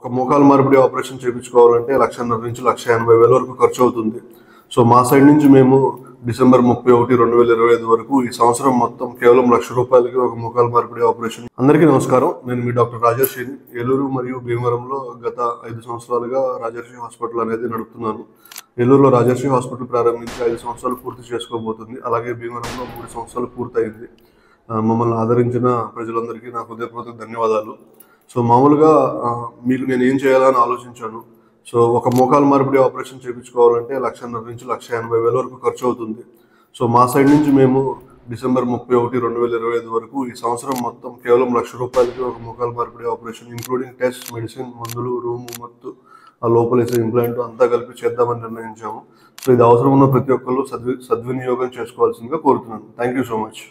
ఒక మోకాలు మార్పిడి ఆపరేషన్ చేయించుకోవాలంటే 1,50,000 నుంచి 1,80,000 వరకు ఖర్చు అవుతుంది. సో మా సైడ్ నుంచి మేము డిసెంబర్ 31, 2025 వరకు ఈ సంవత్సరం మొత్తం కేవలం ₹1,00,000కి ఒక మోకాలు మార్పిడి ఆపరేషన్. అందరికీ నమస్కారం. నేను మీ డాక్టర్ రాజర్షిని. ఏలూరు మరియు భీమవరంలో గత 5 సంవత్సరాలుగా రాజర్షి హాస్పిటల్ అనేది నడుపుతున్నాను. ఏలూరులో రాజర్షి హాస్పిటల్ ప్రారంభించి 5 సంవత్సరాలు పూర్తి చేసుకోబోతుంది. అలాగే భీమవరంలో 3 సంవత్సరాలు పూర్తయింది. మమ్మల్ని ఆదరించిన ప్రజలందరికీ నా హృదయపూర్వక ధన్యవాదాలు. సో మామూలుగా మీకు నేను ఏం చేయాలని ఆలోచించాను. సో ఒక మోకాలు మార్పిడి ఆపరేషన్ చేయించుకోవాలంటే 1,50,000 నుంచి 1,80,000 వరకు ఖర్చు అవుతుంది. సో మా సైడ్ నుంచి మేము డిసెంబర్ 31, 2025 వరకు ఈ సంవత్సరం మొత్తం కేవలం ₹1,00,000కి ఒక మోకాలు మార్పిడి ఆపరేషన్ ఇంక్లూడింగ్ టెస్ట్, మెడిసిన్, మందులు, రూము మొత్తం ఆ లోపలేసే ఇంప్లాంట్ అంతా కలిపి చేద్దామని నిర్ణయించాము. సో ఇది అవసరం ఉన్న ప్రతి ఒక్కరు సద్వినియోగం చేసుకోవాల్సిందిగా కోరుతున్నాను. Thank you so much.